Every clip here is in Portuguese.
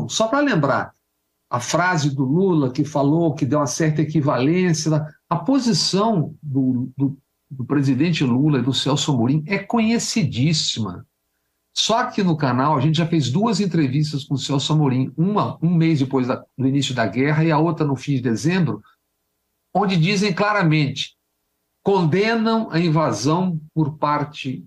Só para lembrar, a frase do Lula que falou que deu uma certa equivalência, a posição do presidente Lula e do Celso Amorim é conhecidíssima. Só que no canal a gente já fez 2 entrevistas com o Celso Amorim, uma um mês depois do início da guerra e a outra no fim de dezembro, onde dizem claramente, condenam a invasão por parte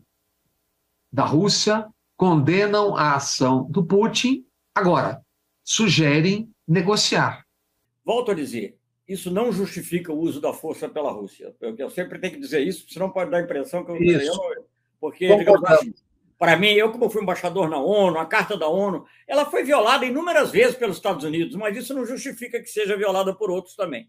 da Rússia, condenam a ação do Putin, agora sugerem negociar. Volto a dizer, isso não justifica o uso da força pela Rússia. Eu sempre tenho que dizer isso, senão pode dar a impressão que porque, para mim, eu como fui embaixador na ONU, a Carta da ONU, ela foi violada inúmeras vezes pelos Estados Unidos, mas isso não justifica que seja violada por outros também.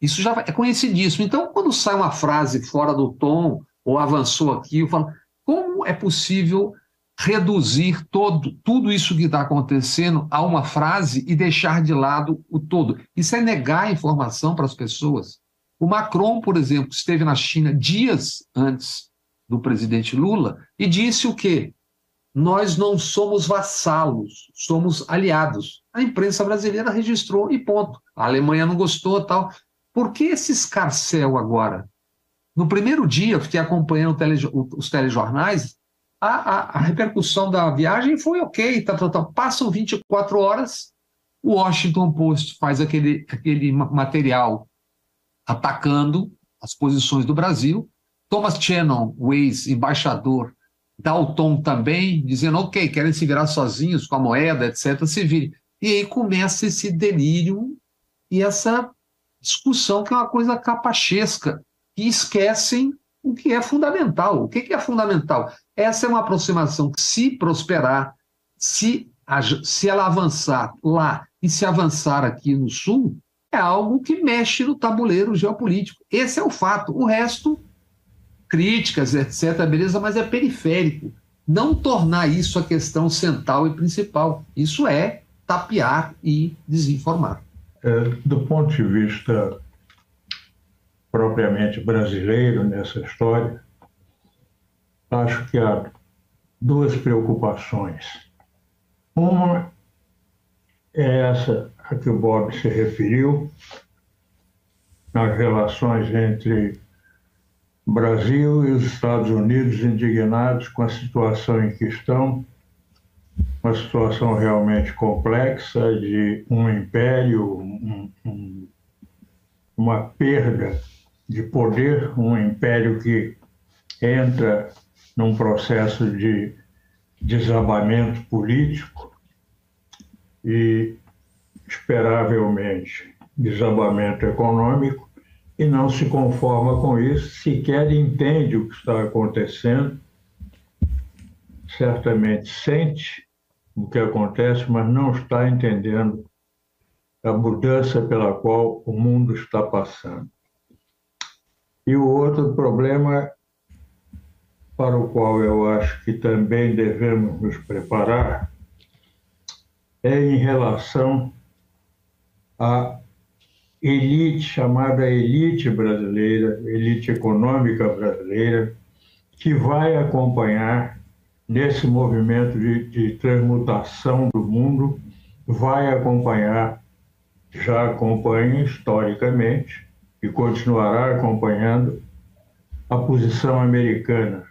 Isso já é conhecidíssimo. Então, quando sai uma frase fora do tom, ou avançou aqui, eu falo, como é possível reduzir tudo isso que está acontecendo a uma frase e deixar de lado o todo? Isso é negar a informação para as pessoas. O Macron, por exemplo, esteve na China dias antes do presidente Lula e disse o quê? Nós não somos vassalos, somos aliados. A imprensa brasileira registrou e ponto. A Alemanha não gostou, tal. Por que esse escarcéu agora? No primeiro dia, eu fiquei acompanhando os telejornais, a repercussão da viagem foi ok, Passam 24 horas, o Washington Post faz aquele material atacando as posições do Brasil, Thomas Shannon, o ex-embaixador, dá o tom também, dizendo, ok, querem se virar sozinhos com a moeda, etc., se virem. E aí começa esse delírio e essa discussão que é uma coisa capachesca, e esquecem o que é fundamental. O que é fundamental? Essa é uma aproximação que, se prosperar, se ela avançar lá e se avançar aqui no Sul, é algo que mexe no tabuleiro geopolítico. Esse é o fato. O resto, críticas, etc., beleza, mas é periférico. Não tornar isso a questão central e principal. Isso é tapear e desinformar. Do ponto de vista propriamente brasileiro nessa história, acho que há 2 preocupações. Uma é essa a que o Bob se referiu, nas relações entre o Brasil e os Estados Unidos, indignados com a situação em que estão, uma situação realmente complexa de um império, uma perda de poder, um império que entra num processo de desabamento político e, esperavelmente, desabamento econômico, e não se conforma com isso, sequer entende o que está acontecendo, certamente sente o que acontece, mas não está entendendo a mudança pela qual o mundo está passando. E o outro problema, para o qual eu acho que também devemos nos preparar, é em relação à elite, chamada elite brasileira, elite econômica brasileira, que vai acompanhar nesse movimento de transmutação do mundo, vai acompanhar, já acompanha historicamente e continuará acompanhando a posição americana,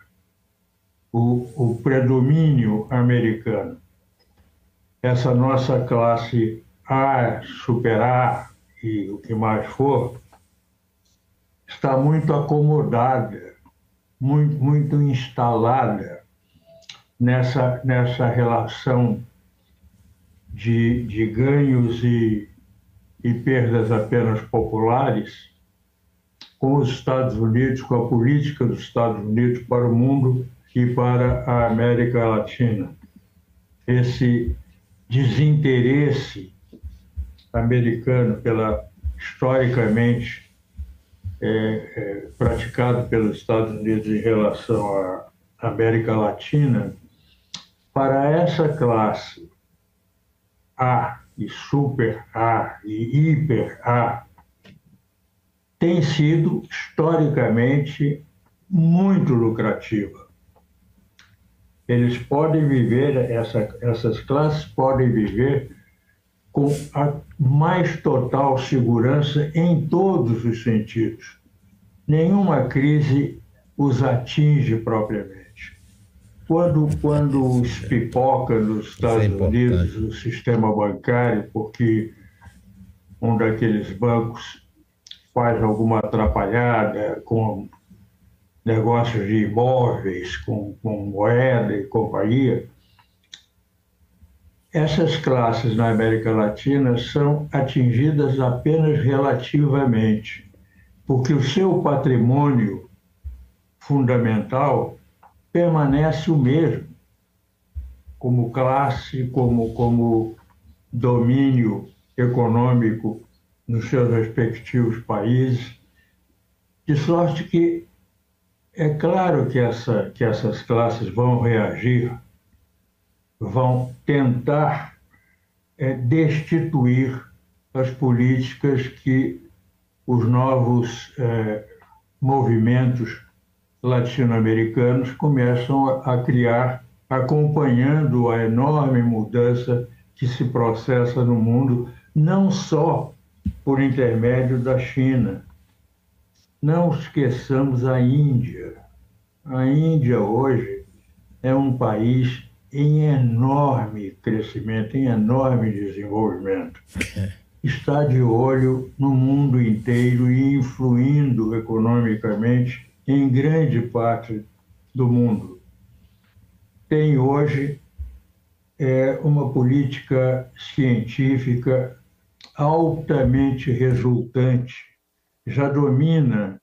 o predomínio americano. Essa nossa classe A, super A e o que mais for, está muito acomodada, muito instalada nessa relação de ganhos e perdas apenas populares com os Estados Unidos, com a política dos Estados Unidos para o mundo e para a América Latina. Esse desinteresse americano historicamente praticado pelos Estados Unidos em relação à América Latina, para essa classe A e super A e hiper A, tem sido historicamente muito lucrativa. Eles podem viver, essas classes podem viver com a mais total segurança em todos os sentidos. Nenhuma crise os atinge propriamente. Quando pipoca nos Estados Unidos o sistema bancário, porque um daqueles bancos faz alguma atrapalhada com negócios de imóveis, com moeda e companhia, essas classes na América Latina são atingidas apenas relativamente, porque o seu patrimônio fundamental permanece o mesmo, como classe, como domínio econômico nos seus respectivos países, de sorte que é claro que essas classes vão reagir, vão tentar destituir as políticas que os novos movimentos latino-americanos começam a criar, acompanhando a enorme mudança que se processa no mundo, não só por intermédio da China. Não esqueçamos a Índia. A Índia hoje é um país em enorme crescimento, em enorme desenvolvimento. Está de olho no mundo inteiro e influindo economicamente em grande parte do mundo. Tem hoje uma política científica altamente resultante, já domina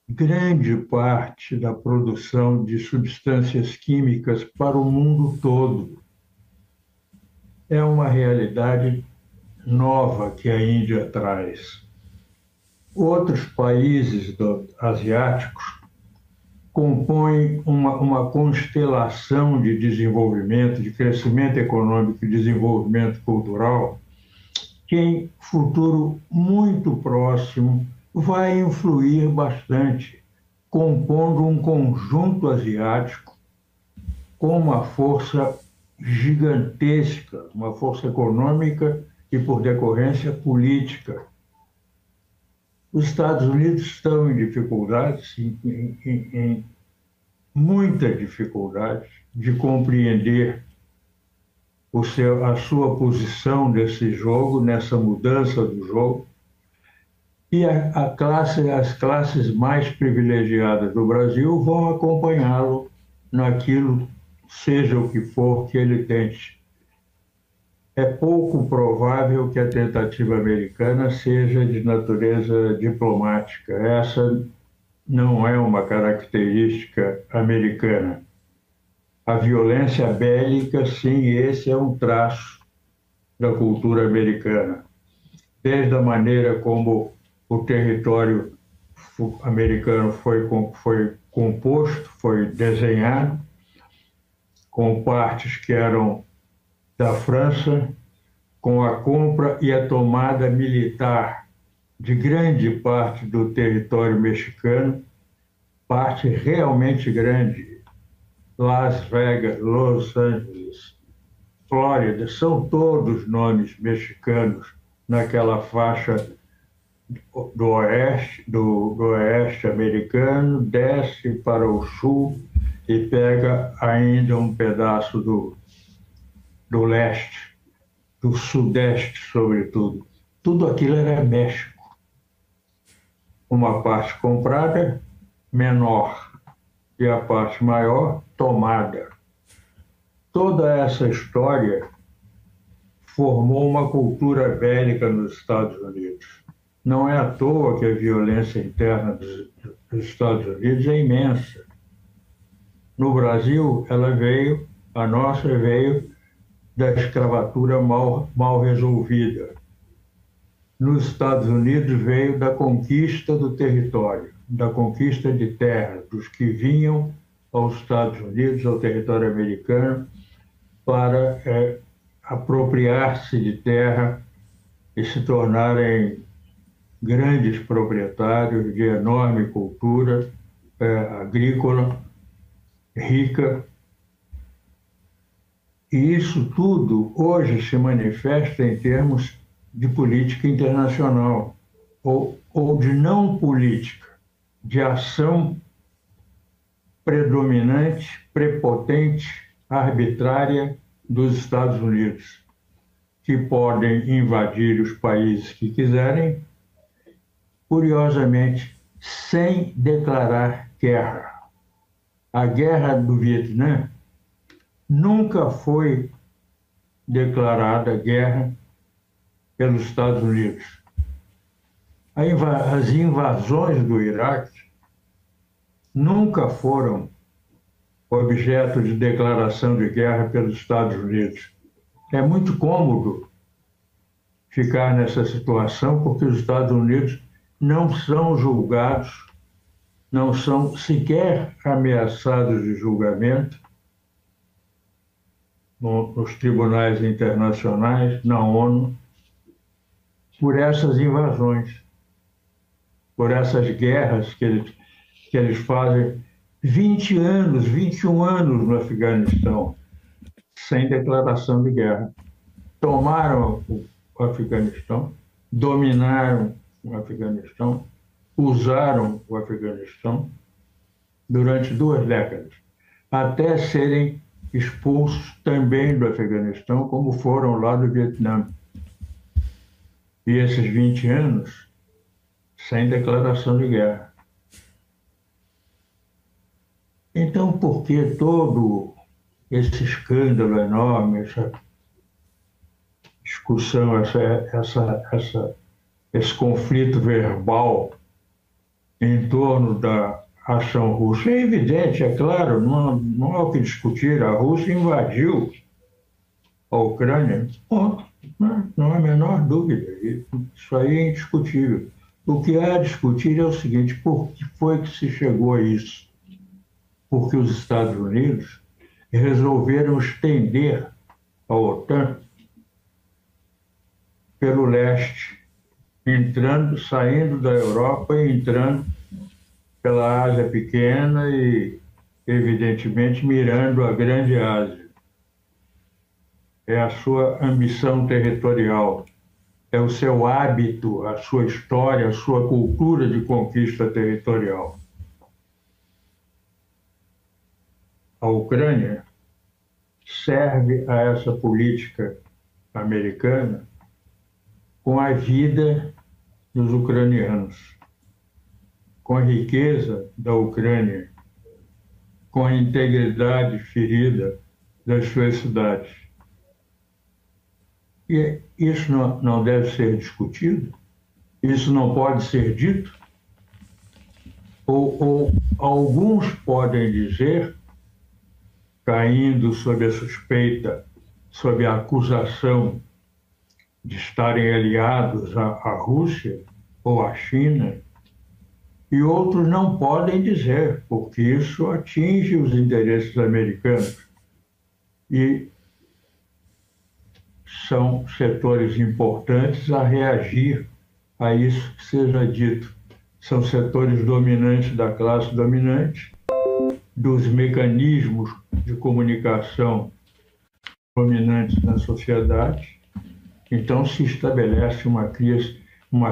grande parte da produção de substâncias químicas para o mundo todo. É uma realidade nova que a Índia traz. Outros países asiáticos compõem uma constelação de desenvolvimento, de crescimento econômico e desenvolvimento cultural, que em futuro muito próximo vai influir bastante, compondo um conjunto asiático com uma força gigantesca, uma força econômica e, por decorrência, política. Os Estados Unidos estão em dificuldades, em muita dificuldade de compreender a sua posição nesse jogo, nessa mudança do jogo, e as classes mais privilegiadas do Brasil vão acompanhá-lo naquilo, seja o que for que ele tente. É pouco provável que a tentativa americana seja de natureza diplomática. Essa não é uma característica americana. A violência bélica, sim, esse é um traço da cultura americana. Desde a maneira como o território americano foi composto, foi desenhado, com partes que eram da França, com a compra e a tomada militar de grande parte do território mexicano, parte realmente grande. Las Vegas, Los Angeles, Flórida, são todos nomes mexicanos naquela faixa do oeste americano, desce para o sul e pega ainda um pedaço do leste, do sudeste, sobretudo. Tudo aquilo era México. Uma parte comprada, menor, e a parte maior, tomada. Toda essa história formou uma cultura bélica nos Estados Unidos. Não é à toa que a violência interna dos Estados Unidos é imensa. No Brasil, a nossa veio da escravatura mal resolvida. Nos Estados Unidos veio da conquista do território, da conquista de terra, dos que vinham aos Estados Unidos, ao território americano, para apropriar-se de terra e se tornarem grandes proprietários de enorme cultura agrícola, rica. E isso tudo hoje se manifesta em termos de política internacional, ou de não política, de ação predominante, prepotente, arbitrária dos Estados Unidos, que podem invadir os países que quiserem, curiosamente, sem declarar guerra. A guerra do Vietnã nunca foi declarada guerra pelos Estados Unidos. As invasões do Iraque nunca foram objeto de declaração de guerra pelos Estados Unidos. É muito cômodo ficar nessa situação porque os Estados Unidos não são julgados, não são sequer ameaçados de julgamento nos tribunais internacionais, na ONU, por essas invasões, por essas guerras que eles fazem 20 anos, 21 anos no Afeganistão, sem declaração de guerra. Tomaram o Afeganistão, dominaram o Afeganistão, usaram o Afeganistão durante 2 décadas, até serem expulsos também do Afeganistão, como foram lá do Vietnã. E esses 20 anos sem declaração de guerra. Então, por que todo esse escândalo enorme, essa discussão, esse conflito verbal em torno da ação russa? É evidente, é claro, não há o que discutir. A Rússia invadiu a Ucrânia, ponto. Não há a menor dúvida. Isso aí é indiscutível. O que há a discutir é o seguinte: por que foi que se chegou a isso? Porque os Estados Unidos resolveram estender a OTAN pelo leste, saindo da Europa e entrando pela Ásia Pequena e, evidentemente, mirando a Grande Ásia. É a sua ambição territorial, é o seu hábito, a sua história, a sua cultura de conquista territorial. A Ucrânia serve a essa política americana com a vida dos ucranianos, com a riqueza da Ucrânia, com a integridade ferida das suas cidades. E isso não deve ser discutido? Isso não pode ser dito? Ou alguns podem dizer, caindo sob a suspeita, sob a acusação de estarem aliados à Rússia ou à China, e outros não podem dizer, porque isso atinge os interesses americanos. E são setores importantes a reagir a isso que seja dito. São setores dominantes da classe dominante, dos mecanismos de comunicação dominantes na sociedade. Então se estabelece uma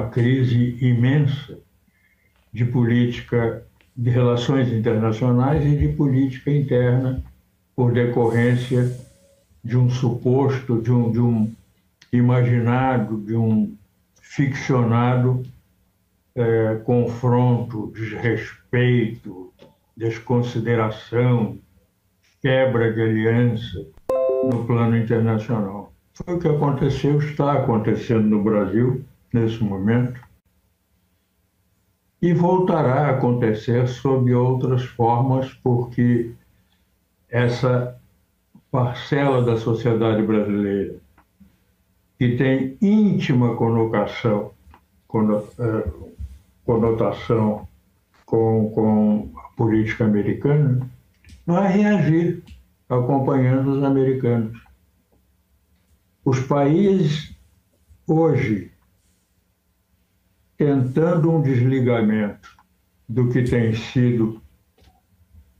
crise imensa de política, de relações internacionais e de política interna, por decorrência de um suposto, de um imaginado, de um ficcionado confronto, desrespeito, desconsideração, quebra de aliança no plano internacional. Foi o que aconteceu, está acontecendo no Brasil nesse momento e voltará a acontecer sob outras formas, porque essa parcela da sociedade brasileira que tem íntima conotação com a política americana, vai reagir acompanhando os americanos. Os países hoje tentando um desligamento do que tem sido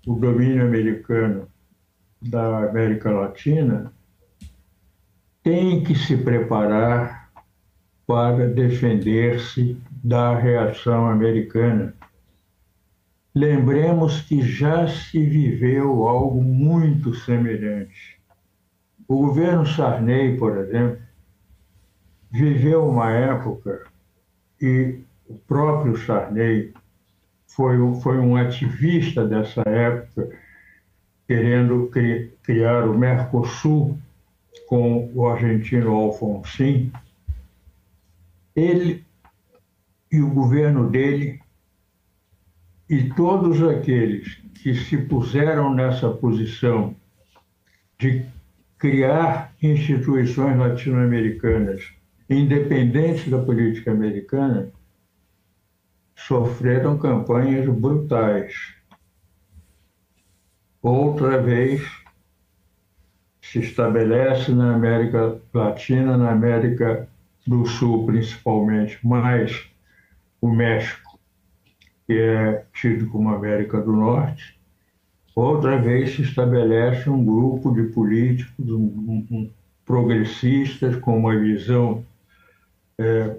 o domínio americano da América Latina, tem que se preparar para defender-se da reação americana. Lembremos que já se viveu algo muito semelhante. O governo Sarney, por exemplo, viveu uma época, e o próprio Sarney foi um ativista dessa época, querendo criar o Mercosul com o argentino Alfonsín. Ele e o governo dele e todos aqueles que se puseram nessa posição de criar instituições latino-americanas independentes da política americana sofreram campanhas brutais. Outra vez se estabelece na América Latina, na América do Sul principalmente, mais o México, que é tido como América do Norte. Outra vez se estabelece um grupo de políticos progressistas com uma visão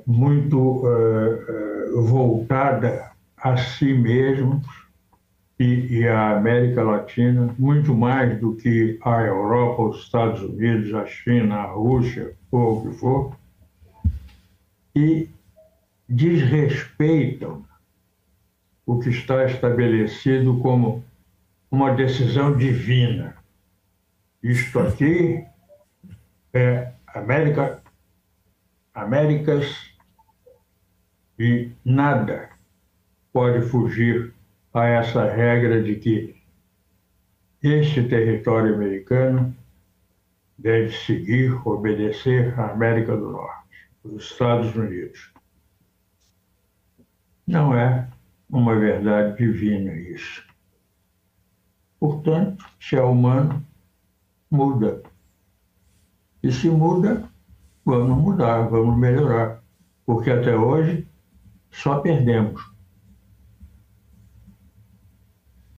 muito voltada a si mesmos e a América Latina, muito mais do que a Europa, os Estados Unidos, a China, a Rússia, ou o que for, e desrespeitam o que está estabelecido como uma decisão divina. Isto aqui é Américas e nada pode fugir a essa regra de que este território americano deve seguir, obedecer à América do Norte, os Estados Unidos. Não é uma verdade divina isso. Portanto, se é humano, muda. E se muda, vamos mudar, vamos melhorar. Porque até hoje só perdemos.